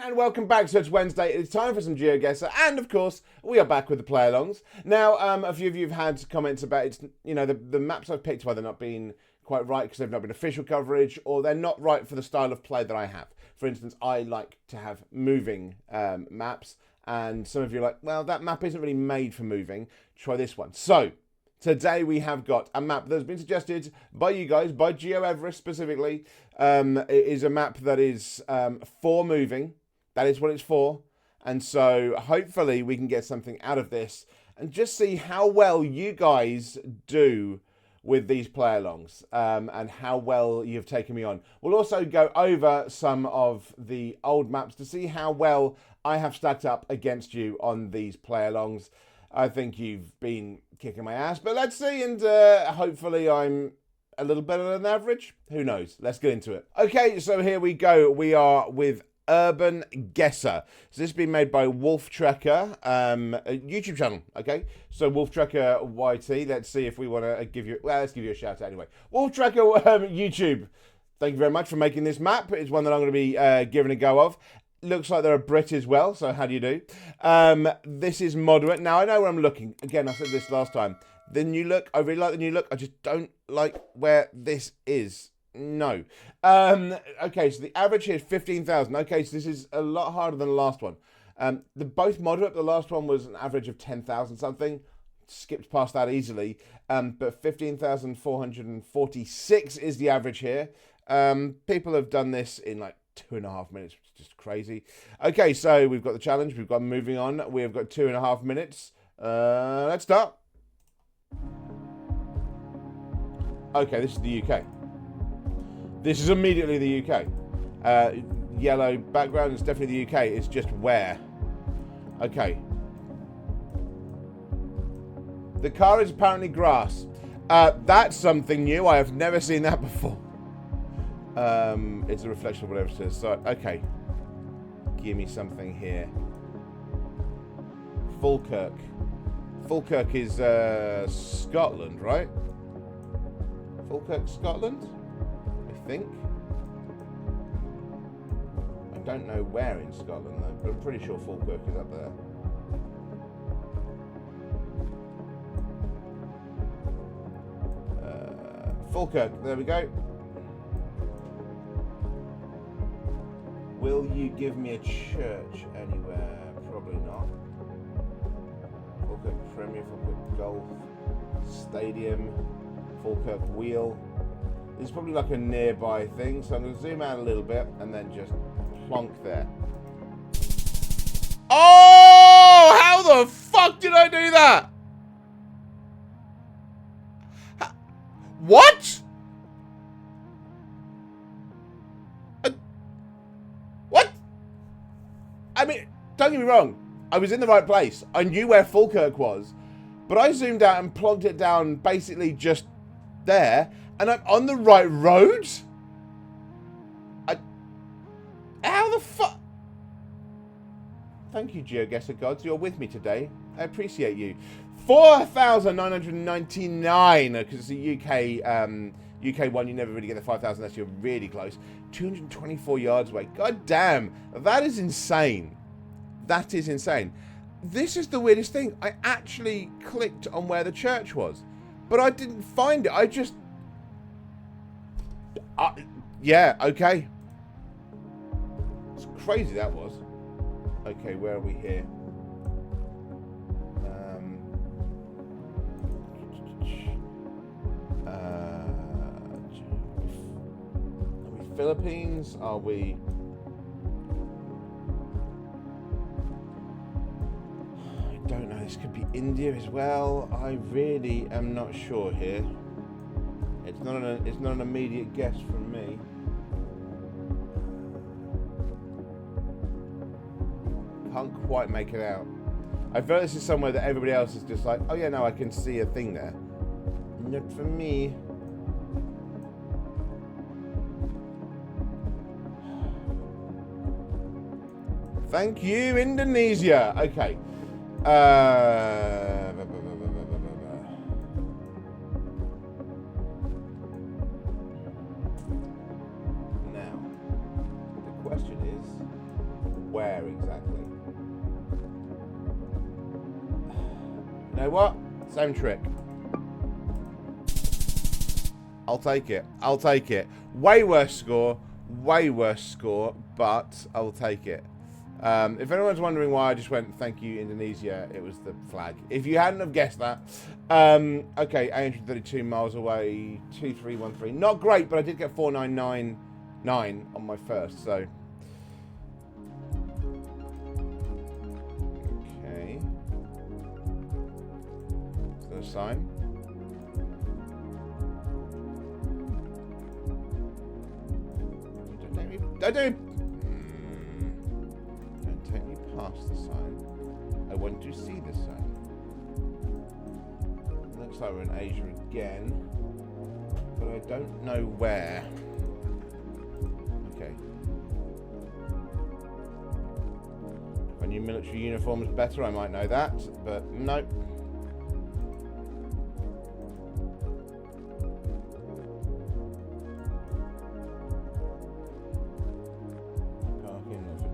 everyone, and welcome back. So it's Wednesday. It's time for some Geoguessr, and of course, we are back with the play-alongs. Now, a few of you have had comments about it's, the maps I've picked have either not been quite right because they've not been official coverage, or they're not right for the style of play that I have. For instance, I like to have moving maps, and some of you are like, well, that map isn't really made for moving. Try this one. So today we have got a map that has been suggested by you guys, by Geoguessr specifically. It is a map that is for moving. That is what it's for. And so hopefully we can get something out of this and just see how well you guys do with these play-alongs and how well you've taken me on. We'll also go over some of the old maps to see how well I have stacked up against you on these play-alongs. I think you've been kicking my ass, but let's see, and hopefully I'm a little better than average. Who knows? Let's get into it. Okay, so here we go. We are with Urban Guesser. So this has been made by Wolf Trekker, a YouTube channel. Okay, so Wolf Trekker YT. Let's see if we want to give you. Well, let's give you a shout out anyway. Wolf Trekker YouTube. Thank you very much for making this map. It's one that I'm going to be giving a go of. Looks like they're a Brit as well, so how do you do? This is moderate. Now, I know where I'm looking. Again, I said this last time. The new look, I really like the new look. I just don't like where this is. No. Okay, so the average here is 15,000. Okay, so this is a lot harder than the last one. They're both moderate. The last one was an average of 10,000 something. Skipped past that easily. But 15,446 is the average here. People have done this in like 2.5 minutes, which is just crazy. Okay, so we've got the challenge. We've got moving on. We've got 2.5 minutes. Let's start. Okay, this is the UK. This is immediately the UK. Yellow background is definitely the UK. It's just where. Okay. The car is apparently grass. That's something new. I have never seen that before. It's a reflection of whatever it says. So, okay. Give me something here. Falkirk. Falkirk is Scotland, right? Falkirk, Scotland? I think. I don't know where in Scotland though, but I'm pretty sure Falkirk is up there. Falkirk, there we go. Will you give me a church anywhere? Probably not. Falkirk Premier, Falkirk Golf Stadium, Falkirk Wheel. This is probably like a nearby thing, so I'm going to zoom out a little bit and then just plonk there. Oh! How the fuck did I do that? What? What? I mean, don't get me wrong. I was in the right place. I knew where Falkirk was. But I zoomed out and plonked it down basically just there. And I'm on the right road? How the fuck? Thank you, Geoguessr gods. You're with me today. I appreciate you. 4,999, because it's a UK one. You never really get the 5,000 unless you're really close. 224 yards away. God damn. That is insane. That is insane. This is the weirdest thing. I actually clicked on where the church was, but I didn't find it. I just... yeah, okay. It's crazy that was. Okay, where are we here? Are we Philippines? Are we... I don't know. This could be India as well. I really am not sure here. It's not an immediate guess from me. Can't quite make it out. I feel this is somewhere that everybody else is just like, oh yeah, no, I can see a thing there. Not for me. Thank you, Indonesia. Okay. Now, the question is, where exactly. You know what? Same trick. I'll take it. I'll take it. Way worse score, but I'll take it. If anyone's wondering why I just went, thank you, Indonesia, it was the flag. If you hadn't have guessed that. Okay, 832 miles away, 2313. Not great, but I did get 4999 on my first, so. Okay. Is there a sign? Don't take me past the sign. I want to see the sign. Looks like we're in Asia again, but I don't know where. Okay. If I knew military uniforms better, I might know that, but nope.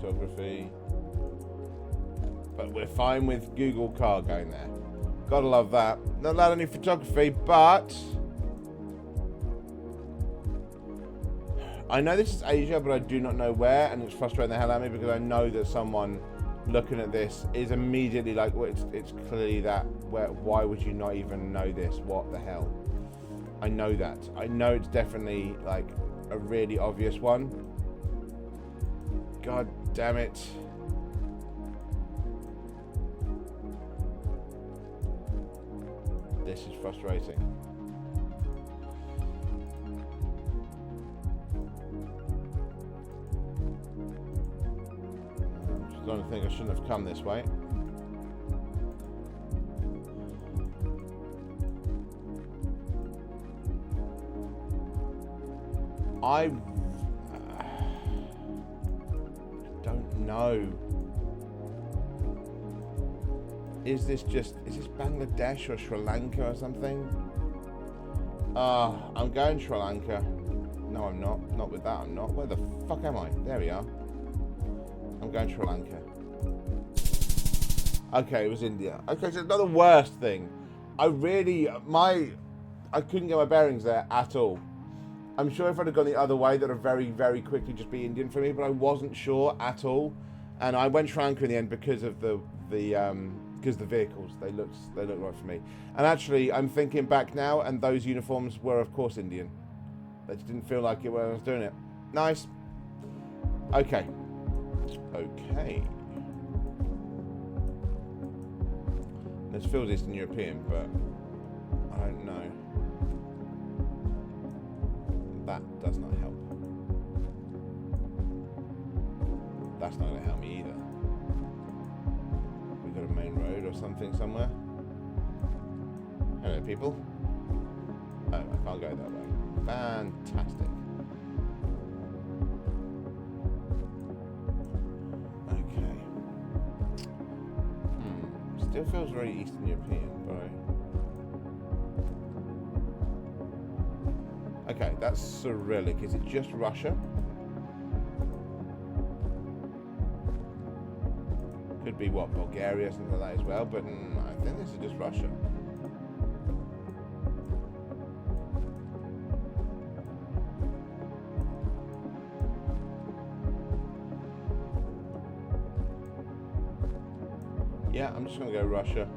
Photography, but we're fine with Google car going there. Gotta love that. Not allowed any photography, but I know this is Asia, but I do not know where, and it's frustrating the hell out of me because I know that someone looking at this is immediately like, well, it's clearly that. Why would you not even know this? What the hell? I know that. I know it's definitely like a really obvious one. God damn it. This is frustrating. I don't think I shouldn't have come this way. I don't know. Is this Bangladesh or Sri Lanka or something? I'm going Sri Lanka. No, I'm not. Not with that, I'm not. Where the fuck am I? There we are. I'm going Sri Lanka. Okay, it was India. Okay, so another worst thing. I couldn't get my bearings there at all. I'm sure if I'd have gone the other way, that would very, very quickly just be Indian for me, but I wasn't sure at all. And I went Sri Lanka in the end because of the vehicles. They looked right for me. And actually, I'm thinking back now, and those uniforms were, of course, Indian. They just didn't feel like it when I was doing it. Nice. Okay. Okay. This feels Eastern European, but I don't know. That does not help. That's not going to help me either. We've got a main road or something somewhere. Hello, people. Oh, I can't go that way. Fantastic. Okay. Still feels very Eastern European, but okay, that's Cyrillic. Is it just Russia? Could be what, Bulgaria, something like that as well, but I think this is just Russia. Yeah, I'm just going to go Russia.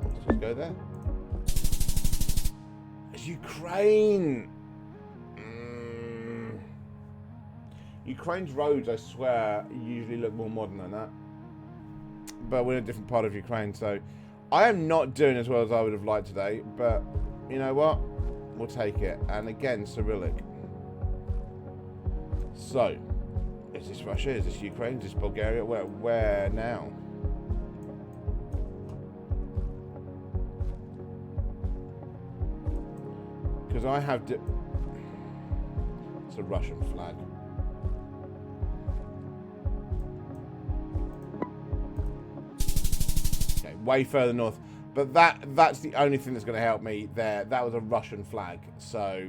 Let's just go there. It's Ukraine! Ukraine's roads, I swear, usually look more modern than that. But we're in a different part of Ukraine, so I am not doing as well as I would have liked today, but you know what? We'll take it. And again, Cyrillic. So, is this Russia? Is this Ukraine? Is this Bulgaria? Where now? Because I have... It's a Russian flag. Okay, way further north. But that's the only thing that's going to help me there. That was a Russian flag. So,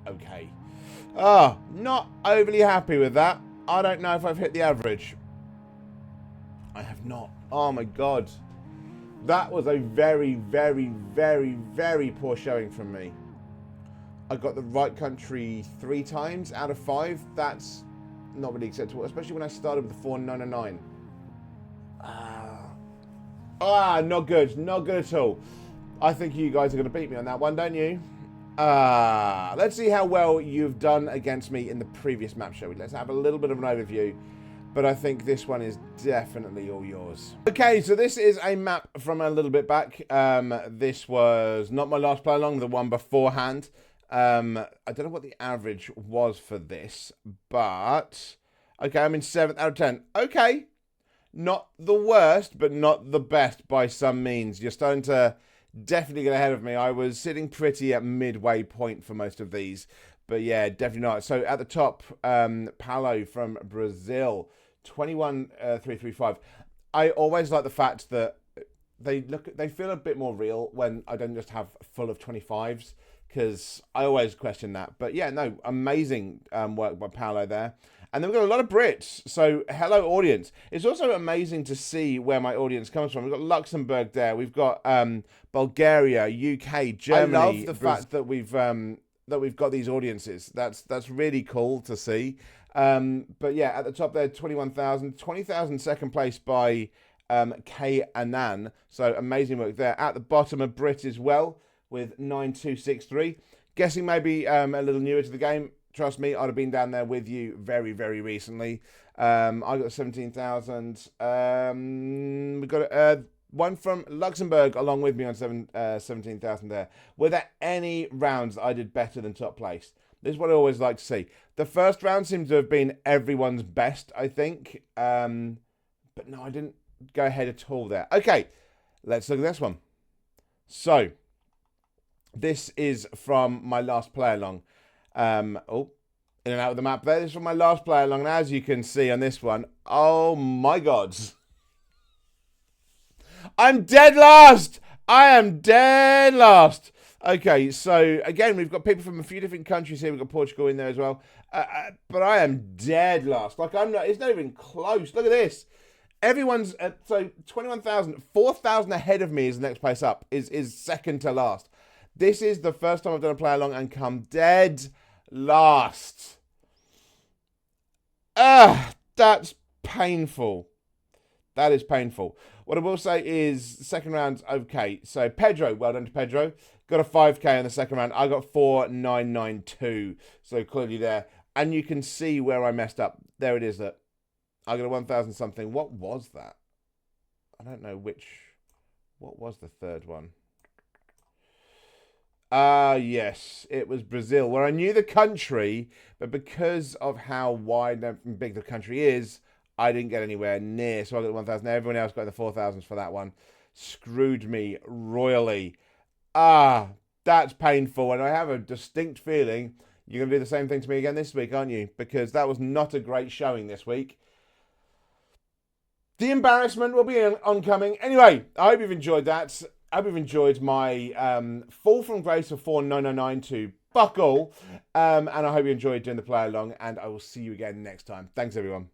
okay. Ah, not overly happy with that. I don't know if I've hit the average. I have not. Oh my god. That was a very, very, very, very poor showing from me. I got the right country 3 times out of 5. That's not really acceptable, especially when I started with the 4909. Not good. Not good at all. I think you guys are going to beat me on that one, don't you? Let's see how well you've done against me in the previous map, shall we? Let's have a little bit of an overview. But I think this one is definitely all yours. Okay, so this is a map from a little bit back. This was not my last play along, the one beforehand. I don't know what the average was for this, but... Okay, I'm in 7th out of 10. Okay, not the worst, but not the best by some means. You're starting to definitely get ahead of me. I was sitting pretty at midway point for most of these. But yeah, definitely not. So at the top, Paulo from Brazil, 21,335. I always like the fact that they feel a bit more real when I don't just have full of 25s, because I always question that. But yeah, no, amazing work by Paulo there. And then we've got a lot of Brits. So hello, audience. It's also amazing to see where my audience comes from. We've got Luxembourg there. We've got Bulgaria, UK, Germany. I love the fact that we've got these audiences. That's really cool to see. But yeah, at the top there, 21,000. 20,000 second place by K Anan. So amazing work there. At the bottom, a Brit as well with 9263. Guessing maybe a little newer to the game. Trust me, I'd have been down there with you very, very recently. I got 17,000. We got one from Luxembourg along with me on 17,000 there. Were there any rounds I did better than top place? This is what I always like to see. The first round seems to have been everyone's best, I think. But no, I didn't go ahead at all there. Okay, let's look at this one. So, this is from my last play along. In and out of the map there. This is from my last play along. And as you can see on this one, oh my god. I'm dead last! I am dead last! Okay, so again, we've got people from a few different countries here. We've got Portugal in there as well. But I am dead last. Like, it's not even close. Look at this. Everyone's, so 21,000, 4,000 ahead of me is the next place up, is second to last. This is the first time I've done a play along and come dead last. That's painful. That is painful. What I will say is second round's okay. So Pedro, well done to Pedro. Got a 5k in the second round. I got 4,992. So clearly there. And you can see where I messed up. There it is. That I got a 1,000 something. What was that? I don't know which. What was the third one? Yes, it was Brazil, where I knew the country, but because of how wide and big the country is, I didn't get anywhere near. So I got the 1,000. Everyone else got the 4,000s for that one. Screwed me royally. That's painful. And I have a distinct feeling you're going to do the same thing to me again this week, aren't you? Because that was not a great showing this week. The embarrassment will be oncoming. Anyway, I hope you've enjoyed that. I hope you've enjoyed my fall from grace of 4,999 to buckle. And I hope you enjoyed doing the play along. And I will see you again next time. Thanks, everyone.